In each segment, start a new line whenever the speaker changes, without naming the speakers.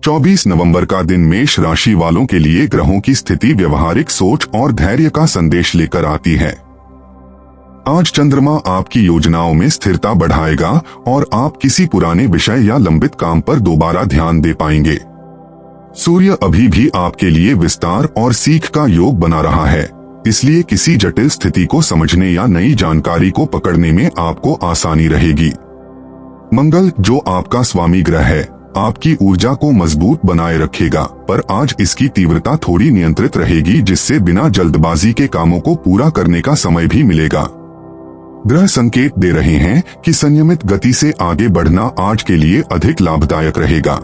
24 नवंबर का दिन मेष राशि वालों के लिए ग्रहों की स्थिति व्यवहारिक सोच और धैर्य का संदेश लेकर आती है। आज चंद्रमा आपकी योजनाओं में स्थिरता बढ़ाएगा और आप किसी पुराने विषय या लंबित काम पर दोबारा ध्यान दे पाएंगे। सूर्य अभी भी आपके लिए विस्तार और सीख का योग बना रहा है, इसलिए किसी जटिल स्थिति को समझने या नई जानकारी को पकड़ने में आपको आसानी रहेगी। मंगल, जो आपका स्वामी ग्रह है, आपकी ऊर्जा को मजबूत बनाए रखेगा, पर आज इसकी तीव्रता थोड़ी नियंत्रित रहेगी, जिससे बिना जल्दबाजी के कामों को पूरा करने का समय भी मिलेगा। ग्रह संकेत दे रहे हैं कि संयमित गति से आगे बढ़ना आज के लिए अधिक लाभदायक रहेगा।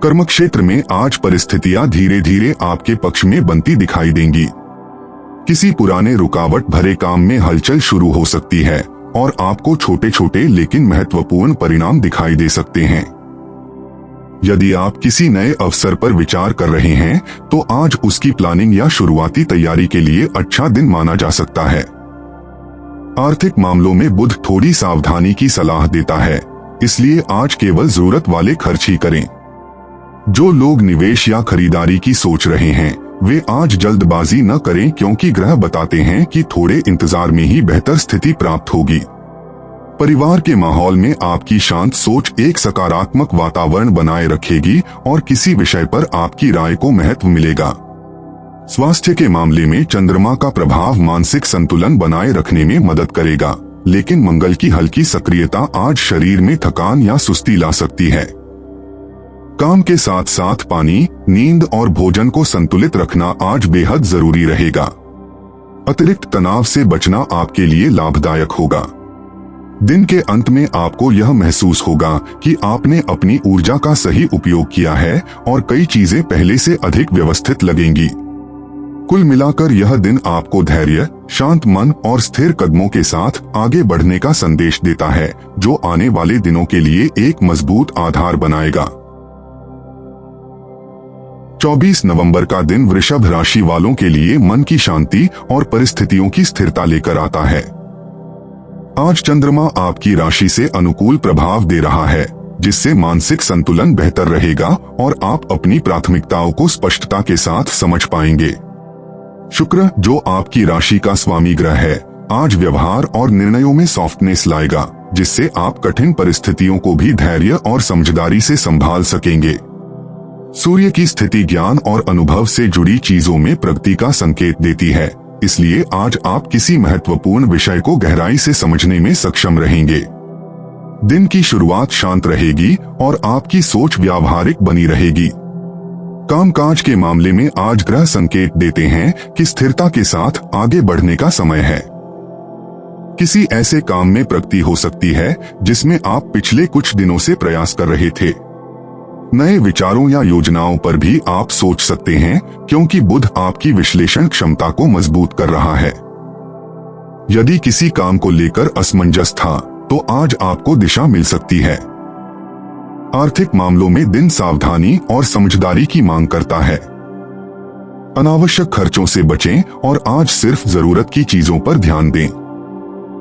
कर्मक्षेत्र में आज परिस्थितियां धीरे धीरे आपके पक्ष में बनती दिखाई देंगी। किसी पुराने रुकावट भरे काम में हलचल शुरू हो सकती है और आपको छोटे छोटे लेकिन महत्वपूर्ण परिणाम दिखाई दे सकते हैं। यदि आप किसी नए अवसर पर विचार कर रहे हैं तो आज उसकी प्लानिंग या शुरुआती तैयारी के लिए अच्छा दिन माना जा सकता है। आर्थिक मामलों में बुध थोड़ी सावधानी की सलाह देता है, इसलिए आज केवल जरूरत वाले खर्च ही करें। जो लोग निवेश या खरीदारी की सोच रहे हैं वे आज जल्दबाजी न करें, क्योंकि ग्रह बताते हैं कि थोड़े इंतजार में ही बेहतर स्थिति प्राप्त होगी। परिवार के माहौल में आपकी शांत सोच एक सकारात्मक वातावरण बनाए रखेगी और किसी विषय पर आपकी राय को महत्व मिलेगा। स्वास्थ्य के मामले में चंद्रमा का प्रभाव मानसिक संतुलन बनाए रखने में मदद करेगा, लेकिन मंगल की हल्की सक्रियता आज शरीर में थकान या सुस्ती ला सकती है। काम के साथ साथ पानी, नींद और भोजन को संतुलित रखना आज बेहद जरूरी रहेगा। अतिरिक्त तनाव से बचना आपके लिए लाभदायक होगा। दिन के अंत में आपको यह महसूस होगा कि आपने अपनी ऊर्जा का सही उपयोग किया है और कई चीजें पहले से अधिक व्यवस्थित लगेंगी। कुल मिलाकर यह दिन आपको धैर्य, शांत मन और स्थिर कदमों के साथ आगे बढ़ने का संदेश देता है, जो आने वाले दिनों के लिए एक मजबूत आधार बनाएगा। 24 नवंबर का दिन वृषभ राशि वालों के लिए मन की शांति और परिस्थितियों की स्थिरता लेकर आता है। आज चंद्रमा आपकी राशि से अनुकूल प्रभाव दे रहा है, जिससे मानसिक संतुलन बेहतर रहेगा और आप अपनी प्राथमिकताओं को स्पष्टता के साथ समझ पाएंगे। शुक्र, जो आपकी राशि का स्वामी ग्रह है, आज व्यवहार और निर्णयों में सॉफ्टनेस लाएगा, जिससे आप कठिन परिस्थितियों को भी धैर्य और समझदारी से संभाल सकेंगे। सूर्य की स्थिति ज्ञान और अनुभव से जुड़ी चीजों में प्रगति का संकेत देती है, इसलिए आज आप किसी महत्वपूर्ण विषय को गहराई से समझने में सक्षम रहेंगे। दिन की शुरुआत शांत रहेगी और आपकी सोच व्यावहारिक बनी रहेगी। कामकाज के मामले में आज ग्रह संकेत देते हैं कि स्थिरता के साथ आगे बढ़ने का समय है। किसी ऐसे काम में प्रगति हो सकती है जिसमें आप पिछले कुछ दिनों से प्रयास कर रहे थे। नए विचारों या योजनाओं पर भी आप सोच सकते हैं, क्योंकि बुध आपकी विश्लेषण क्षमता को मजबूत कर रहा है। यदि किसी काम को लेकर असमंजस था तो आज आपको दिशा मिल सकती है। आर्थिक मामलों में दिन सावधानी और समझदारी की मांग करता है। अनावश्यक खर्चों से बचें और आज सिर्फ जरूरत की चीजों पर ध्यान दें।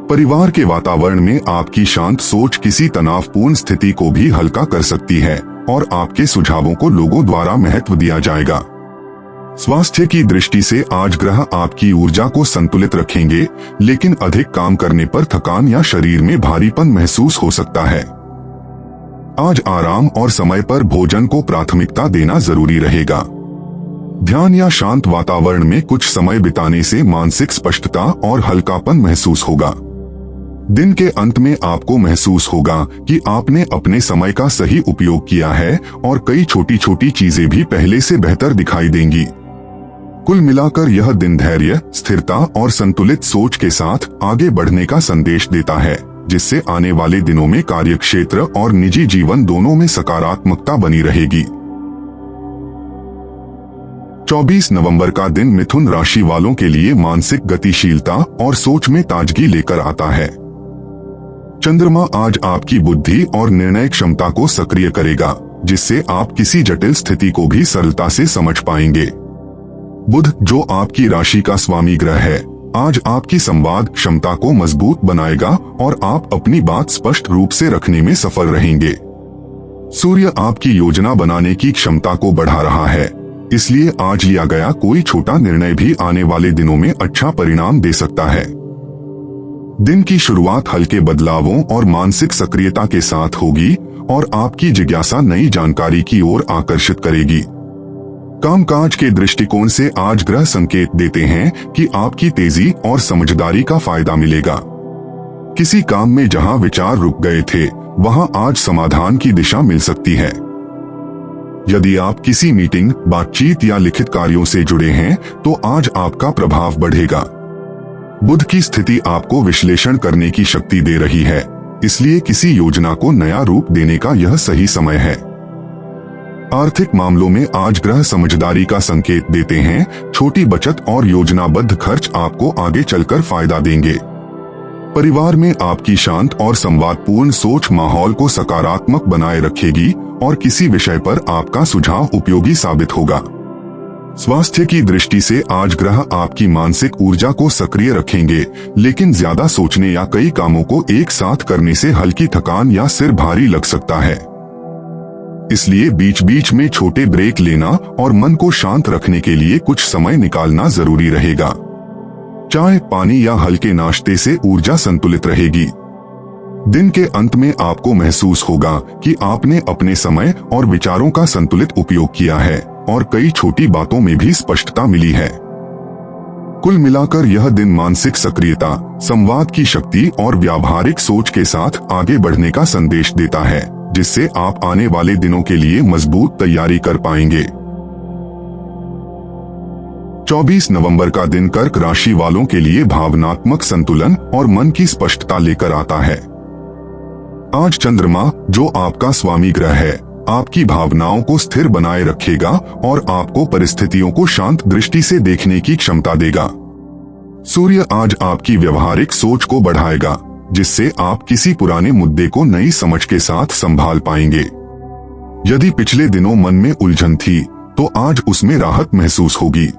परिवार के वातावरण में आपकी शांत सोच किसी तनावपूर्ण स्थिति को भी हल्का कर सकती है और आपके सुझावों को लोगों द्वारा महत्व दिया जाएगा। स्वास्थ्य की दृष्टि से आज ग्रह आपकी ऊर्जा को संतुलित रखेंगे, लेकिन अधिक काम करने पर थकान या शरीर में भारीपन महसूस हो सकता है। आज आराम और समय पर भोजन को प्राथमिकता देना जरूरी रहेगा। ध्यान या शांत वातावरण में कुछ समय बिताने से मानसिक स्पष्टता और हल्कापन महसूस होगा। दिन के अंत में आपको महसूस होगा कि आपने अपने समय का सही उपयोग किया है और कई छोटी छोटी चीजें भी पहले से बेहतर दिखाई देंगी। कुल मिलाकर यह दिन धैर्य, स्थिरता और संतुलित सोच के साथ आगे बढ़ने का संदेश देता है, जिससे आने वाले दिनों में कार्यक्षेत्र और निजी जीवन दोनों में सकारात्मकता बनी रहेगी। 24 नवंबर का दिन मिथुन राशि वालों के लिए मानसिक गतिशीलता और सोच में ताजगी लेकर आता है। चंद्रमा आज आपकी बुद्धि और निर्णय क्षमता को सक्रिय करेगा, जिससे आप किसी जटिल स्थिति को भी सरलता से समझ पाएंगे। बुध, जो आपकी राशि का स्वामी ग्रह है, आज आपकी संवाद क्षमता को मजबूत बनाएगा और आप अपनी बात स्पष्ट रूप से रखने में सफल रहेंगे। सूर्य आपकी योजना बनाने की क्षमता को बढ़ा रहा है, इसलिए आज लिया गया कोई छोटा निर्णय भी आने वाले दिनों में अच्छा परिणाम दे सकता है। दिन की शुरुआत हल्के बदलावों और मानसिक सक्रियता के साथ होगी और आपकी जिज्ञासा नई जानकारी की ओर आकर्षित करेगी। कामकाज के दृष्टिकोण से आज ग्रह संकेत देते हैं कि आपकी तेजी और समझदारी का फायदा मिलेगा। किसी काम में जहां विचार रुक गए थे, वहां आज समाधान की दिशा मिल सकती है। यदि आप किसी मीटिंग, बातचीत या लिखित कार्यों से जुड़े हैं, तो आज आपका प्रभाव बढ़ेगा। बुध की स्थिति आपको विश्लेषण करने की शक्ति दे रही है, इसलिए किसी योजना को नया रूप देने का यह सही समय है। आर्थिक मामलों में आज ग्रह समझदारी का संकेत देते हैं। छोटी बचत और योजनाबद्ध खर्च आपको आगे चलकर फायदा देंगे। परिवार में आपकी शांत और संवादपूर्ण सोच माहौल को सकारात्मक बनाए रखेगी और किसी विषय पर आपका सुझाव उपयोगी साबित होगा। स्वास्थ्य की दृष्टि से आज ग्रह आपकी मानसिक ऊर्जा को सक्रिय रखेंगे, लेकिन ज्यादा सोचने या कई कामों को एक साथ करने से हल्की थकान या सिर भारी लग सकता है। इसलिए बीच बीच में छोटे ब्रेक लेना और मन को शांत रखने के लिए कुछ समय निकालना जरूरी रहेगा। चाय, पानी या हल्के नाश्ते से ऊर्जा संतुलित रहेगी। दिन के अंत में आपको महसूस होगा कि आपने अपने समय और विचारों का संतुलित उपयोग किया है और कई छोटी बातों में भी स्पष्टता मिली है। कुल मिलाकर यह दिन मानसिक सक्रियता, संवाद की शक्ति और व्यावहारिक सोच के साथ आगे बढ़ने का संदेश देता है, जिससे आप आने वाले दिनों के लिए मजबूत तैयारी कर पाएंगे। 24 नवंबर का दिन कर्क राशि वालों के लिए भावनात्मक संतुलन और मन की स्पष्टता लेकर आता है। आज चंद्रमा, जो आपका स्वामी ग्रह है, आपकी भावनाओं को स्थिर बनाए रखेगा और आपको परिस्थितियों को शांत दृष्टि से देखने की क्षमता देगा। सूर्य आज आपकी व्यवहारिक सोच को बढ़ाएगा, जिससे आप किसी पुराने मुद्दे को नई समझ के साथ संभाल पाएंगे। यदि पिछले दिनों मन में उलझन थी, तो आज उसमें राहत महसूस होगी।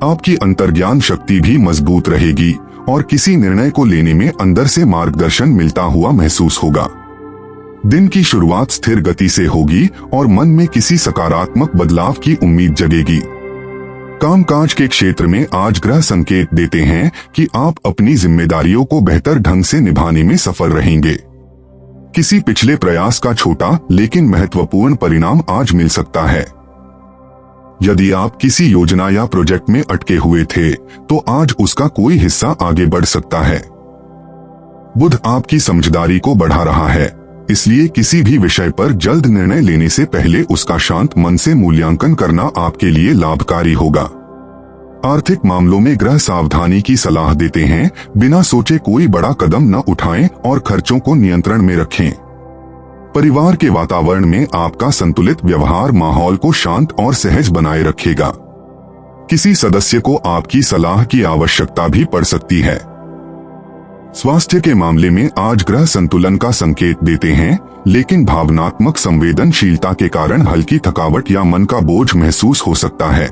आपकी अंतर्ज्ञान शक्ति भी मजबूत रहेगी और किसी निर्णय को लेने में अंदर से मार्गदर्शन मिलता हुआ महसूस होगा। दिन की शुरुआत स्थिर गति से होगी और मन में किसी सकारात्मक बदलाव की उम्मीद जगेगी। कामकाज के क्षेत्र में आज ग्रह संकेत देते हैं कि आप अपनी जिम्मेदारियों को बेहतर ढंग से निभाने में सफल रहेंगे। किसी पिछले प्रयास का छोटा लेकिन महत्वपूर्ण परिणाम आज मिल सकता है। यदि आप किसी योजना या प्रोजेक्ट में अटके हुए थे, तो आज उसका कोई हिस्सा आगे बढ़ सकता है। बुध आपकी समझदारी को बढ़ा रहा है, इसलिए किसी भी विषय पर जल्द निर्णय लेने से पहले उसका शांत मन से मूल्यांकन करना आपके लिए लाभकारी होगा। आर्थिक मामलों में ग्रह सावधानी की सलाह देते हैं। बिना सोचे कोई बड़ा कदम न उठाएं और खर्चों को नियंत्रण में रखें। परिवार के वातावरण में आपका संतुलित व्यवहार माहौल को शांत और सहज बनाए रखेगा। किसी सदस्य को आपकी सलाह की आवश्यकता भी पड़ सकती है। स्वास्थ्य के मामले में आज ग्रह संतुलन का संकेत देते हैं, लेकिन भावनात्मक संवेदनशीलता के कारण हल्की थकावट या मन का बोझ महसूस हो सकता है।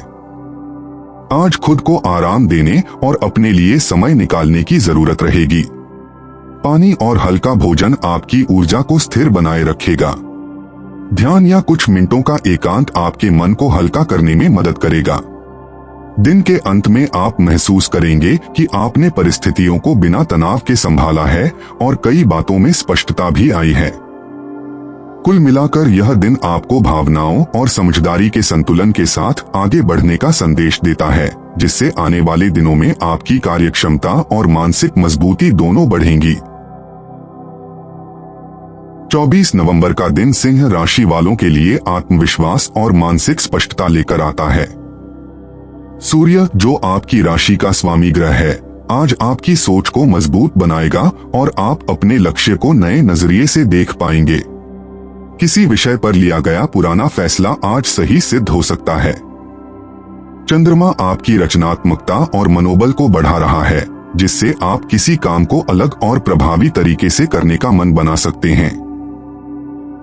आज खुद को आराम देने और अपने लिए समय निकालने की जरूरत रहेगी। पानी और हल्का भोजन आपकी ऊर्जा को स्थिर बनाए रखेगा। ध्यान या कुछ मिनटों का एकांत आपके मन को हल्का करने में मदद करेगा। दिन के अंत में आप महसूस करेंगे कि आपने परिस्थितियों को बिना तनाव के संभाला है और कई बातों में स्पष्टता भी आई है। कुल मिलाकर यह दिन आपको भावनाओं और समझदारी के संतुलन के साथ आगे बढ़ने का संदेश देता है, जिससे आने वाले दिनों में आपकी कार्यक्षमता और मानसिक मजबूती दोनों बढ़ेंगी। 24 नवंबर का दिन सिंह राशि वालों के लिए आत्मविश्वास और मानसिक स्पष्टता लेकर आता है। सूर्य, जो आपकी राशि का स्वामी ग्रह है, आज आपकी सोच को मजबूत बनाएगा और आप अपने लक्ष्य को नए नजरिए से देख पाएंगे। किसी विषय पर लिया गया पुराना फैसला आज सही सिद्ध हो सकता है। चंद्रमा आपकी रचनात्मकता और मनोबल को बढ़ा रहा है, जिससे आप किसी काम को अलग और प्रभावी तरीके से करने का मन बना सकते हैं।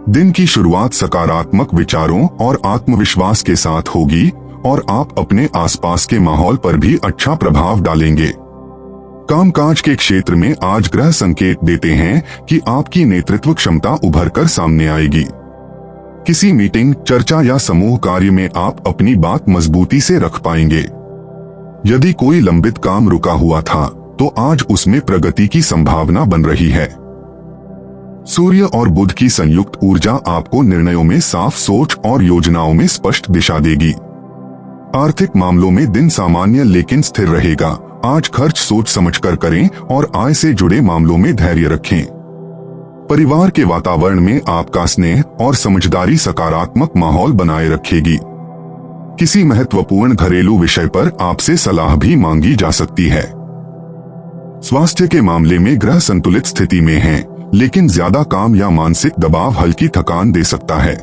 दिन की शुरुआत सकारात्मक विचारों और आत्मविश्वास के साथ होगी और आप अपने आसपास के माहौल पर भी अच्छा प्रभाव डालेंगे। कामकाज के क्षेत्र में आज ग्रह संकेत देते हैं कि आपकी नेतृत्व क्षमता उभर कर सामने आएगी। किसी मीटिंग, चर्चा या समूह कार्य में आप अपनी बात मजबूती से रख पाएंगे। यदि कोई लंबित काम रुका हुआ था तो आज उसमें प्रगति की संभावना बन रही है। सूर्य और बुध की संयुक्त ऊर्जा आपको निर्णयों में साफ सोच और योजनाओं में स्पष्ट दिशा देगी। आर्थिक मामलों में दिन सामान्य लेकिन स्थिर रहेगा। आज खर्च सोच समझकर करें और आय से जुड़े मामलों में धैर्य रखें। परिवार के वातावरण में आपका स्नेह और समझदारी सकारात्मक माहौल बनाए रखेगी। किसी महत्वपूर्ण घरेलू विषय पर आपसे सलाह भी मांगी जा सकती है। स्वास्थ्य के मामले में ग्रह संतुलित स्थिति में हैं, लेकिन ज्यादा काम या मानसिक दबाव हल्की थकान दे सकता है।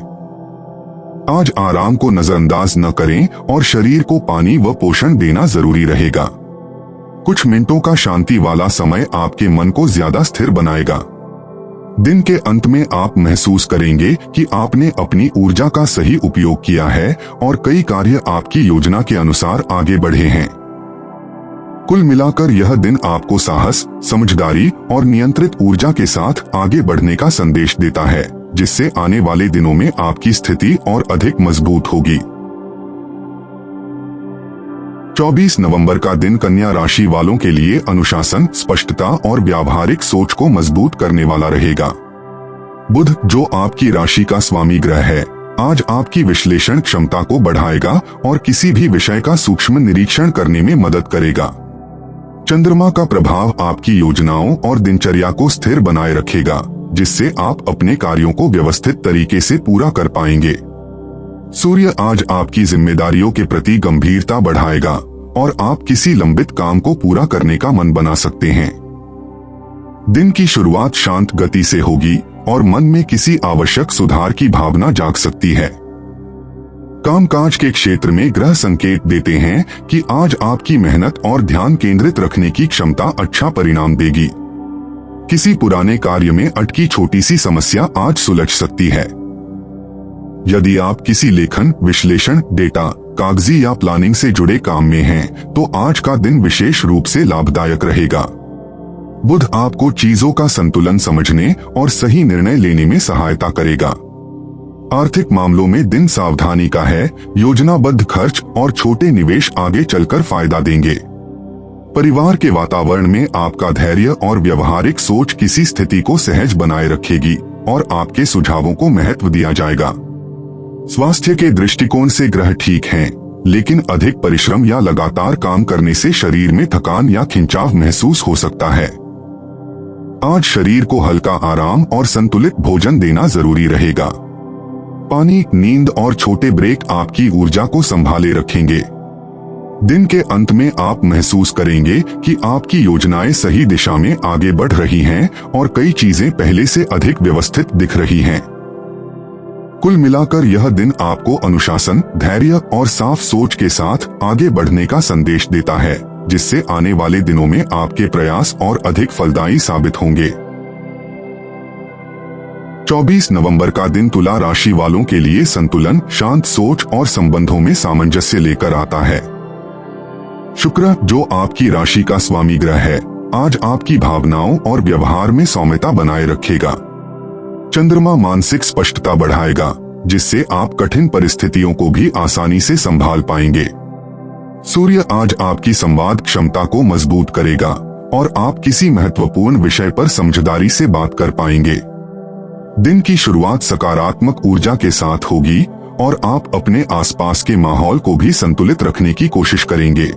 आज आराम को नजरअंदाज न करें और शरीर को पानी व पोषण देना जरूरी रहेगा। कुछ मिनटों का शांति वाला समय आपके मन को ज्यादा स्थिर बनाएगा। दिन के अंत में आप महसूस करेंगे कि आपने अपनी ऊर्जा का सही उपयोग किया है और कई कार्य आपकी योजना के अनुसार आगे बढ़े हैं। कुल मिलाकर यह दिन आपको साहस, समझदारी और नियंत्रित ऊर्जा के साथ आगे बढ़ने का संदेश देता है, जिससे आने वाले दिनों में आपकी स्थिति और अधिक मजबूत होगी। 24 नवंबर का दिन कन्या राशि वालों के लिए अनुशासन, स्पष्टता और व्यावहारिक सोच को मजबूत करने वाला रहेगा। बुध, जो आपकी राशि का स्वामी ग्रह है, आज आपकी विश्लेषण क्षमता को बढ़ाएगा और किसी भी विषय का सूक्ष्म निरीक्षण करने में मदद करेगा। चंद्रमा का प्रभाव आपकी योजनाओं और दिनचर्या को स्थिर बनाए रखेगा, जिससे आप अपने कार्यों को व्यवस्थित तरीके से पूरा कर पाएंगे। सूर्य आज आपकी जिम्मेदारियों के प्रति गंभीरता बढ़ाएगा और आप किसी लंबित काम को पूरा करने का मन बना सकते हैं। दिन की शुरुआत शांत गति से होगी और मन में किसी आवश्यक सुधार की भावना जाग सकती है। कामकाज के क्षेत्र में ग्रह संकेत देते हैं कि आज आपकी मेहनत और ध्यान केंद्रित रखने की क्षमता अच्छा परिणाम देगी। किसी पुराने कार्य में अटकी छोटी सी समस्या आज सुलझ सकती है। यदि आप किसी लेखन, विश्लेषण, डेटा, कागजी या प्लानिंग से जुड़े काम में हैं, तो आज का दिन विशेष रूप से लाभदायक रहेगा। बुध आपको चीजों का संतुलन समझने और सही निर्णय लेने में सहायता करेगा। आर्थिक मामलों में दिन सावधानी का है। योजनाबद्ध खर्च और छोटे निवेश आगे चलकर फायदा देंगे। परिवार के वातावरण में आपका धैर्य और व्यवहारिक सोच किसी स्थिति को सहज बनाए रखेगी और आपके सुझावों को महत्व दिया जाएगा। स्वास्थ्य के दृष्टिकोण से ग्रह ठीक हैं, लेकिन अधिक परिश्रम या लगातार काम करने से शरीर में थकान या खिंचाव महसूस हो सकता है। आज शरीर को हल्का आराम और संतुलित भोजन देना जरूरी रहेगा। पानी, नींद और छोटे ब्रेक आपकी ऊर्जा को संभाले रखेंगे। दिन के अंत में आप महसूस करेंगे कि आपकी योजनाएं सही दिशा में आगे बढ़ रही हैं और कई चीजें पहले से अधिक व्यवस्थित दिख रही हैं। कुल मिलाकर यह दिन आपको अनुशासन, धैर्य और साफ सोच के साथ आगे बढ़ने का संदेश देता है, जिससे आने वाले दिनों में आपके प्रयास और अधिक फलदायी साबित होंगे। 24 नवंबर का दिन तुला राशि वालों के लिए संतुलन, शांत सोच और संबंधों में सामंजस्य लेकर आता है। शुक्र, जो आपकी राशि का स्वामी ग्रह है, आज आपकी भावनाओं और व्यवहार में सौम्यता बनाए रखेगा। चंद्रमा मानसिक स्पष्टता बढ़ाएगा, जिससे आप कठिन परिस्थितियों को भी आसानी से संभाल पाएंगे। सूर्य आज आपकी संवाद क्षमता को मजबूत करेगा और आप किसी महत्वपूर्ण विषय पर समझदारी से बात कर पाएंगे। दिन की शुरुआत सकारात्मक ऊर्जा के साथ होगी और आप अपने आसपास के माहौल को भी संतुलित रखने की कोशिश करेंगे।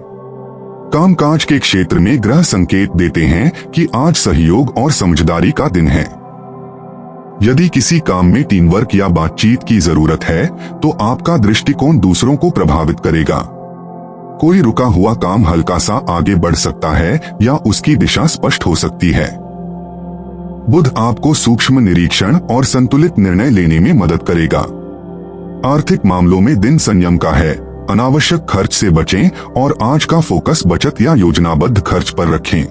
कामकाज के क्षेत्र में ग्रह संकेत देते हैं कि आज सहयोग और समझदारी का दिन है। यदि किसी काम में टीम वर्क या बातचीत की जरूरत है, तो आपका दृष्टिकोण दूसरों को प्रभावित करेगा। कोई रुका हुआ काम हल्का सा आगे बढ़ सकता है या उसकी दिशा स्पष्ट हो सकती है। बुध आपको सूक्ष्म निरीक्षण और संतुलित निर्णय लेने में मदद करेगा। आर्थिक मामलों में दिन संयम का है। अनावश्यक खर्च से बचें और आज का फोकस बचत या योजनाबद्ध खर्च पर रखें।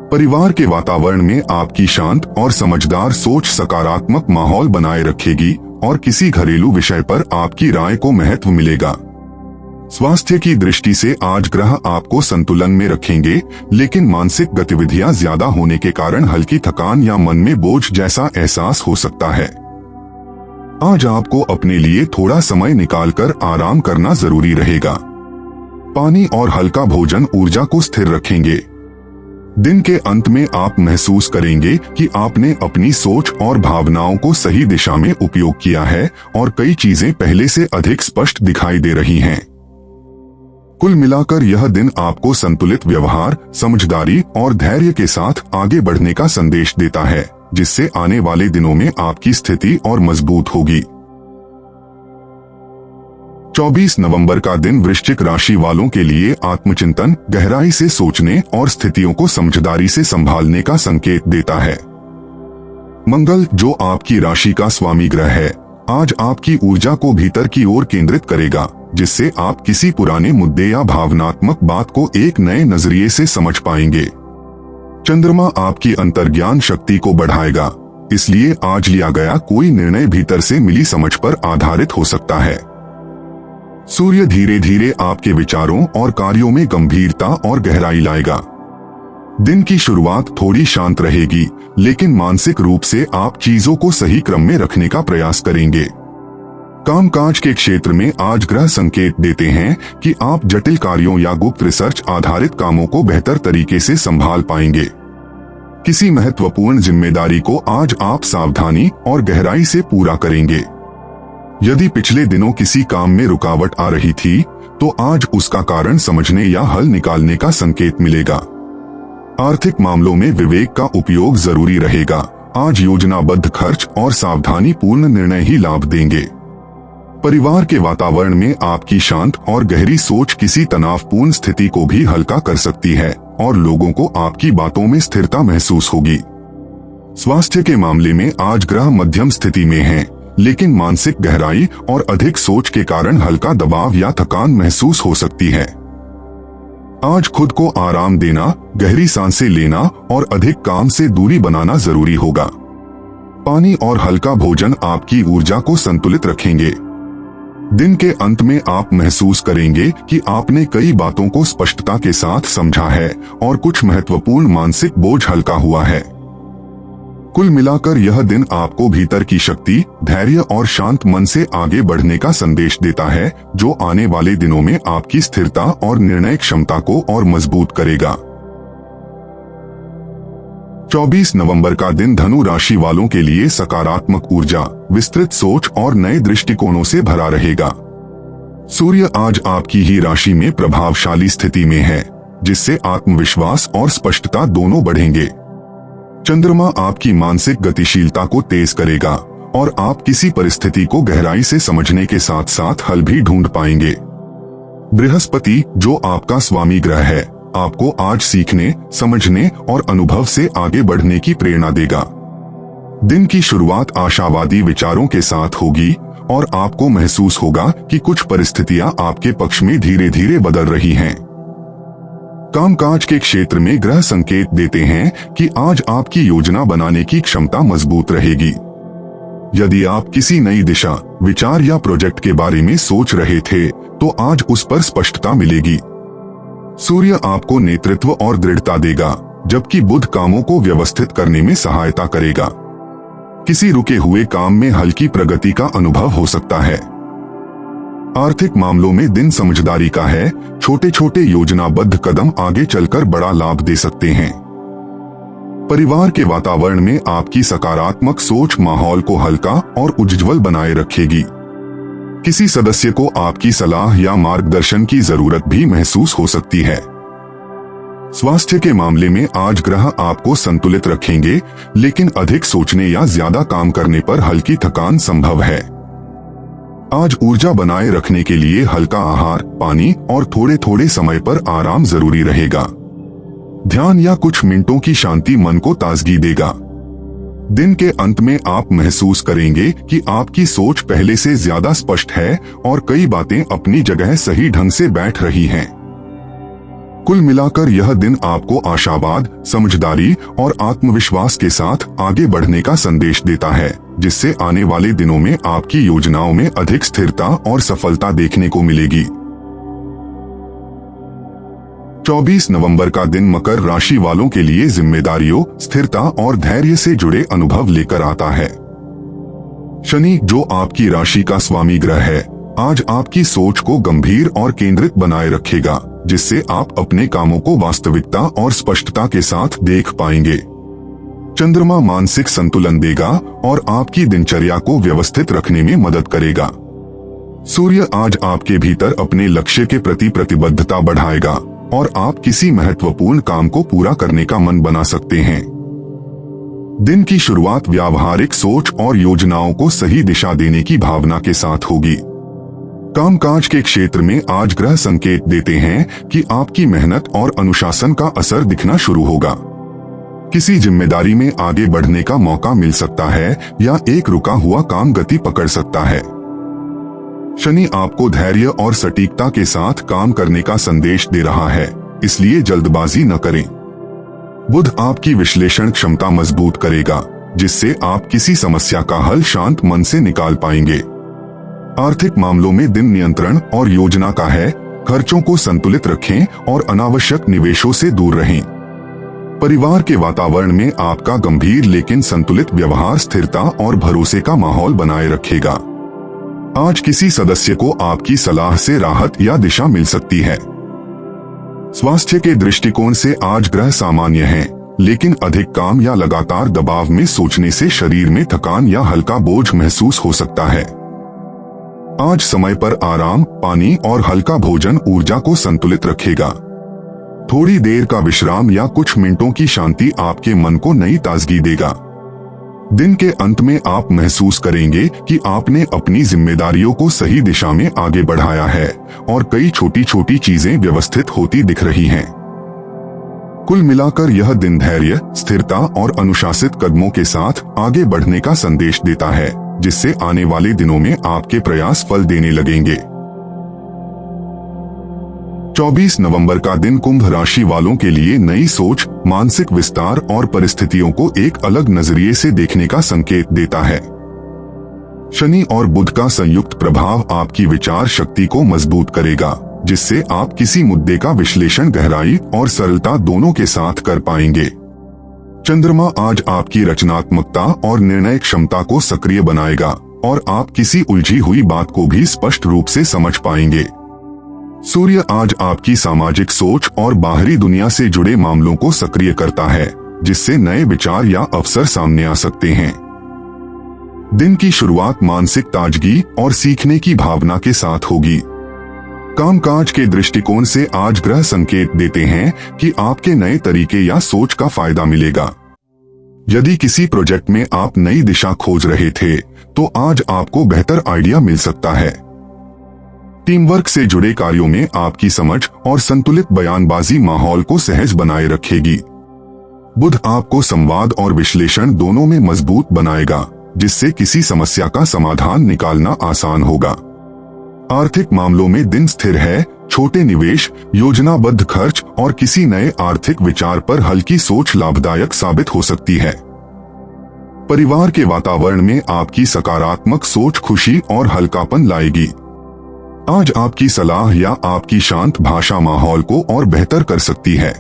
परिवार के वातावरण में आपकी शांत और समझदार सोच सकारात्मक माहौल बनाए रखेगी और किसी घरेलू विषय पर आपकी राय को महत्व मिलेगा। स्वास्थ्य की दृष्टि से आज ग्रह आपको संतुलन में रखेंगे, लेकिन मानसिक गतिविधियां ज्यादा होने के कारण हल्की थकान या मन में बोझ जैसा एहसास हो सकता है। आज आपको अपने लिए थोड़ा समय निकालकर आराम करना जरूरी रहेगा। पानी और हल्का भोजन ऊर्जा को स्थिर रखेंगे। दिन के अंत में आप महसूस करेंगे कि आपने अपनी सोच और भावनाओं को सही दिशा में उपयोग किया है और कई चीजें पहले से अधिक स्पष्ट दिखाई दे रही हैं। कुल मिलाकर यह दिन आपको संतुलित व्यवहार, समझदारी और धैर्य के साथ आगे बढ़ने का संदेश देता है, जिससे आने वाले दिनों में आपकी स्थिति और मजबूत होगी। 24 नवंबर का दिन वृश्चिक राशि वालों के लिए आत्मचिंतन, गहराई से सोचने और स्थितियों को समझदारी से संभालने का संकेत देता है। मंगल, जो आपकी राशि का स्वामी ग्रह है, आज आपकी ऊर्जा को भीतर की ओर केंद्रित करेगा, जिससे आप किसी पुराने मुद्दे या भावनात्मक बात को एक नए नजरिए से समझ पाएंगे। चंद्रमा आपकी अंतर्ज्ञान शक्ति को बढ़ाएगा, इसलिए आज लिया गया कोई निर्णय भीतर से मिली समझ पर आधारित हो सकता है। सूर्य धीरे धीरे आपके विचारों और कार्यों में गंभीरता और गहराई लाएगा। दिन की शुरुआत थोड़ी शांत रहेगी, लेकिन मानसिक रूप से आप चीजों को सही क्रम में रखने का प्रयास करेंगे। कामकाज के क्षेत्र में आज ग्रह संकेत देते हैं कि आप जटिल कार्यों या गुप्त रिसर्च आधारित कामों को बेहतर तरीके से संभाल पाएंगे। किसी महत्वपूर्ण जिम्मेदारी को आज आप सावधानी और गहराई से पूरा करेंगे। यदि पिछले दिनों किसी काम में रुकावट आ रही थी, तो आज उसका कारण समझने या हल निकालने का संकेत मिलेगा। आर्थिक मामलों में विवेक का उपयोग जरूरी रहेगा। आज योजनाबद्ध खर्च और सावधानी पूर्ण निर्णय ही लाभ देंगे। परिवार के वातावरण में आपकी शांत और गहरी सोच किसी तनावपूर्ण स्थिति को भी हल्का कर सकती है और लोगों को आपकी बातों में स्थिरता महसूस होगी। स्वास्थ्य के मामले में आज ग्रह मध्यम स्थिति में हैं, लेकिन मानसिक गहराई और अधिक सोच के कारण हल्का दबाव या थकान महसूस हो सकती है। आज खुद को आराम देना, गहरी सांसें लेना और अधिक काम से दूरी बनाना जरूरी होगा। पानी और हल्का भोजन आपकी ऊर्जा को संतुलित रखेंगे। दिन के अंत में आप महसूस करेंगे कि आपने कई बातों को स्पष्टता के साथ समझा है और कुछ महत्वपूर्ण मानसिक बोझ हल्का हुआ है। कुल मिलाकर यह दिन आपको भीतर की शक्ति, धैर्य और शांत मन से आगे बढ़ने का संदेश देता है, जो आने वाले दिनों में आपकी स्थिरता और निर्णय क्षमता को और मजबूत करेगा। 24 नवंबर का दिन धनु राशि वालों के लिए सकारात्मक ऊर्जा, विस्तृत सोच और नए दृष्टिकोणों से भरा रहेगा। सूर्य आज आपकी ही राशि में प्रभावशाली स्थिति में है, जिससे आत्मविश्वास और स्पष्टता दोनों बढ़ेंगे। चंद्रमा आपकी मानसिक गतिशीलता को तेज करेगा और आप किसी परिस्थिति को गहराई से समझने के साथ साथ हल भी ढूंढ पाएंगे। बृहस्पति, जो आपका स्वामी ग्रह है, आपको आज सीखने, समझने और अनुभव से आगे बढ़ने की प्रेरणा देगा। दिन की शुरुआत आशावादी विचारों के साथ होगी और आपको महसूस होगा कि कुछ परिस्थितियां आपके पक्ष में धीरे धीरे बदल रही हैं। कामकाज के क्षेत्र में ग्रह संकेत देते हैं कि आज आपकी योजना बनाने की क्षमता मजबूत रहेगी। यदि आप किसी नई दिशा, विचार या प्रोजेक्ट के बारे में सोच रहे थे, तो आज उस पर स्पष्टता मिलेगी। सूर्य आपको नेतृत्व और दृढ़ता देगा, जबकि बुध कामों को व्यवस्थित करने में सहायता करेगा। किसी रुके हुए काम में हल्की प्रगति का अनुभव हो सकता है। आर्थिक मामलों में दिन समझदारी का है, छोटे छोटे योजनाबद्ध कदम आगे चलकर बड़ा लाभ दे सकते हैं। परिवार के वातावरण में आपकी सकारात्मक सोच माहौल को हल्का और उज्ज्वल बनाए रखेगी। किसी सदस्य को आपकी सलाह या मार्गदर्शन की जरूरत भी महसूस हो सकती है। स्वास्थ्य के मामले में आज ग्रह आपको संतुलित रखेंगे, लेकिन अधिक सोचने या ज्यादा काम करने पर हल्की थकान संभव है। आज ऊर्जा बनाए रखने के लिए हल्का आहार, पानी और थोड़े थोड़े समय पर आराम जरूरी रहेगा। ध्यान या कुछ मिनटों की शांति मन को ताजगी देगा। दिन के अंत में आप महसूस करेंगे कि आपकी सोच पहले से ज्यादा स्पष्ट है और कई बातें अपनी जगह सही ढंग से बैठ रही हैं। कुल मिलाकर यह दिन आपको आशावाद, समझदारी और आत्मविश्वास के साथ आगे बढ़ने का संदेश देता है, जिससे आने वाले दिनों में आपकी योजनाओं में अधिक स्थिरता और सफलता देखने को मिलेगी। 24 नवंबर का दिन मकर राशि वालों के लिए जिम्मेदारियों, स्थिरता और धैर्य से जुड़े अनुभव लेकर आता है। शनि, जो आपकी राशि का स्वामी ग्रह है, आज आपकी सोच को गंभीर और केंद्रित बनाए रखेगा, जिससे आप अपने कामों को वास्तविकता और स्पष्टता के साथ देख पाएंगे। चंद्रमा मानसिक संतुलन देगा और आपकी दिनचर्या को व्यवस्थित रखने में मदद करेगा। सूर्य आज आपके भीतर अपने लक्ष्य के प्रति प्रतिबद्धता बढ़ाएगा और आप किसी महत्वपूर्ण काम को पूरा करने का मन बना सकते हैं। दिन की शुरुआत व्यावहारिक सोच और योजनाओं को सही दिशा देने की भावना के साथ होगी। कामकाज के क्षेत्र में आज ग्रह संकेत देते हैं कि आपकी मेहनत और अनुशासन का असर दिखना शुरू होगा। किसी जिम्मेदारी में आगे बढ़ने का मौका मिल सकता है या एक रुका हुआ काम गति पकड़ सकता है। शनि आपको धैर्य और सटीकता के साथ काम करने का संदेश दे रहा है, इसलिए जल्दबाजी न करें। बुध आपकी विश्लेषण क्षमता मजबूत करेगा, जिससे आप किसी समस्या का हल शांत मन से निकाल पाएंगे। आर्थिक मामलों में दिन नियंत्रण और योजना का है। खर्चों को संतुलित रखें और अनावश्यक निवेशों से दूर रहें। परिवार के वातावरण में आपका गंभीर लेकिन संतुलित व्यवहार स्थिरता और भरोसे का माहौल बनाए रखेगा। आज किसी सदस्य को आपकी सलाह से राहत या दिशा मिल सकती है। स्वास्थ्य के दृष्टिकोण से आज ग्रह सामान्य हैं, लेकिन अधिक काम या लगातार दबाव में सोचने से शरीर में थकान या हल्का बोझ महसूस हो सकता है। आज समय पर आराम, पानी और हल्का भोजन ऊर्जा को संतुलित रखेगा। थोड़ी देर का विश्राम या कुछ मिनटों की शांति आपके मन को नई ताजगी देगा। दिन के अंत में आप महसूस करेंगे कि आपने अपनी जिम्मेदारियों को सही दिशा में आगे बढ़ाया है और कई छोटी छोटी चीजें व्यवस्थित होती दिख रही हैं। कुल मिलाकर यह दिन धैर्य, स्थिरता और अनुशासित कदमों के साथ आगे बढ़ने का संदेश देता है, जिससे आने वाले दिनों में आपके प्रयास फल देने लगेंगे। 24 नवंबर का दिन कुंभ राशि वालों के लिए नई सोच, मानसिक विस्तार और परिस्थितियों को एक अलग नजरिए से देखने का संकेत देता है। शनि और बुध का संयुक्त प्रभाव आपकी विचार शक्ति को मजबूत करेगा, जिससे आप किसी मुद्दे का विश्लेषण गहराई और सरलता दोनों के साथ कर पाएंगे। चंद्रमा आज आपकी रचनात्मकता और निर्णय क्षमता को सक्रिय बनाएगा और आप किसी उलझी हुई बात को भी स्पष्ट रूप से समझ पाएंगे। सूर्य आज आपकी सामाजिक सोच और बाहरी दुनिया से जुड़े मामलों को सक्रिय करता है, जिससे नए विचार या अवसर सामने आ सकते हैं। दिन की शुरुआत मानसिक ताजगी और सीखने की भावना के साथ होगी। कामकाज के दृष्टिकोण से आज ग्रह संकेत देते हैं कि आपके नए तरीके या सोच का फायदा मिलेगा। यदि किसी प्रोजेक्ट में आप नई दिशा खोज रहे थे, तो आज आपको बेहतर आइडिया मिल सकता है। टीम वर्क से जुड़े कार्यों में आपकी समझ और संतुलित बयानबाजी माहौल को सहज बनाए रखेगी। बुध आपको संवाद और विश्लेषण दोनों में मजबूत बनाएगा, जिससे किसी समस्या का समाधान निकालना आसान होगा। आर्थिक मामलों में दिन स्थिर है। छोटे निवेश, योजनाबद्ध खर्च और किसी नए आर्थिक विचार पर हल्की सोच लाभदायक साबित हो सकती है। परिवार के वातावरण में आपकी सकारात्मक सोच खुशी और हल्कापन लाएगी। आज आपकी सलाह या आपकी शांत भाषा माहौल को और बेहतर कर सकती है।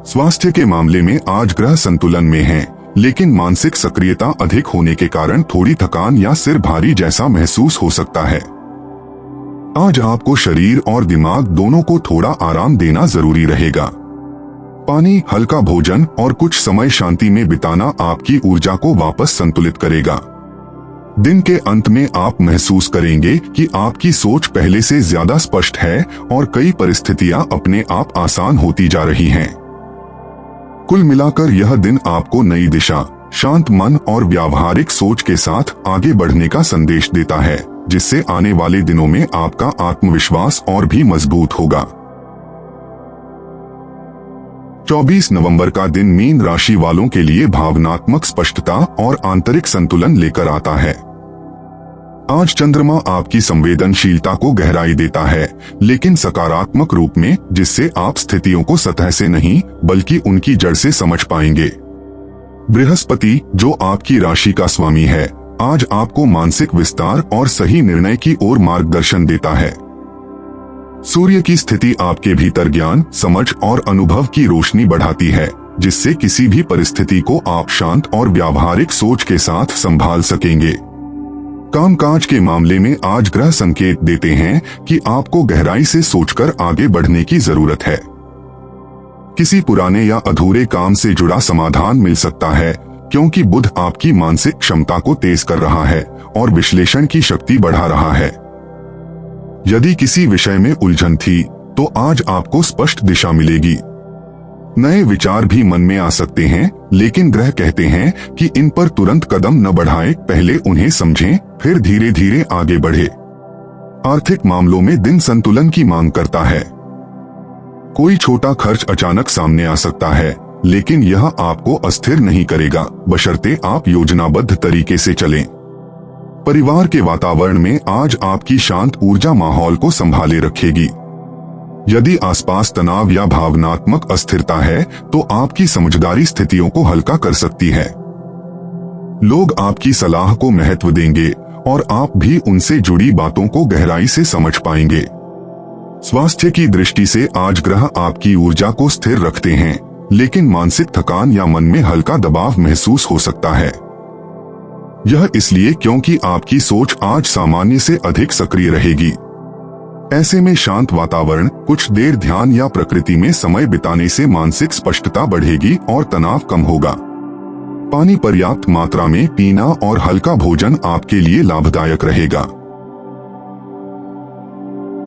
स्वास्थ्य के मामले में आज ग्रह संतुलन में हैं, लेकिन मानसिक सक्रियता अधिक होने के कारण थोड़ी थकान या सिर भारी जैसा महसूस हो सकता है। आज आपको शरीर और दिमाग दोनों को थोड़ा आराम देना जरूरी रहेगा। पानी, हल्का भोजन और कुछ समय शांति में बिताना आपकी ऊर्जा को वापस संतुलित करेगा। दिन के अंत में आप महसूस करेंगे कि आपकी सोच पहले से ज्यादा स्पष्ट है और कई परिस्थितियां अपने आप आसान होती जा रही हैं। कुल मिलाकर यह दिन आपको नई दिशा, शांत मन और व्यावहारिक सोच के साथ आगे बढ़ने का संदेश देता है, जिससे आने वाले दिनों में आपका आत्मविश्वास और भी मजबूत होगा। 24 नवंबर का दिन मीन राशि वालों के लिए भावनात्मक स्पष्टता और आंतरिक संतुलन लेकर आता है। आज चंद्रमा आपकी संवेदनशीलता को गहराई देता है, लेकिन सकारात्मक रूप में, जिससे आप स्थितियों को सतह से नहीं बल्कि उनकी जड़ से समझ पाएंगे। बृहस्पति, जो आपकी राशि का स्वामी है, आज आपको मानसिक विस्तार और सही निर्णय की ओर मार्गदर्शन देता है। सूर्य की स्थिति आपके भीतर ज्ञान, समझ और अनुभव की रोशनी बढ़ाती है, जिससे किसी भी परिस्थिति को आप शांत और व्यावहारिक सोच के साथ संभाल सकेंगे। कामकाज के मामले में आज ग्रह संकेत देते हैं कि आपको गहराई से सोचकर आगे बढ़ने की जरूरत है। किसी पुराने या अधूरे काम से जुड़ा समाधान मिल सकता है, क्योंकि बुध आपकी मानसिक क्षमता को तेज कर रहा है और विश्लेषण की शक्ति बढ़ा रहा है। यदि किसी विषय में उलझन थी, तो आज आपको स्पष्ट दिशा मिलेगी। नए विचार भी मन में आ सकते हैं, लेकिन ग्रह कहते हैं कि इन पर तुरंत कदम न बढ़ाएं, पहले उन्हें समझें, फिर धीरे धीरे आगे बढ़े। आर्थिक मामलों में दिन संतुलन की मांग करता है। कोई छोटा खर्च अचानक सामने आ सकता है, लेकिन यह आपको अस्थिर नहीं करेगा, बशर्ते आप योजनाबद्ध तरीके से चलें। परिवार के वातावरण में आज आपकी शांत ऊर्जा माहौल को संभाले रखेगी। यदि आसपास तनाव या भावनात्मक अस्थिरता है, तो आपकी समझदारी स्थितियों को हल्का कर सकती है। लोग आपकी सलाह को महत्व देंगे और आप भी उनसे जुड़ी बातों को गहराई से समझ पाएंगे। स्वास्थ्य की दृष्टि से आज ग्रह आपकी ऊर्जा को स्थिर रखते हैं, लेकिन मानसिक थकान या मन में हल्का दबाव महसूस हो सकता है। यह इसलिए क्योंकि आपकी सोच आज सामान्य से अधिक सक्रिय रहेगी। ऐसे में शांत वातावरण, कुछ देर ध्यान या प्रकृति में समय बिताने से मानसिक स्पष्टता बढ़ेगी और तनाव कम होगा। पानी पर्याप्त मात्रा में पीना और हल्का भोजन आपके लिए लाभदायक रहेगा।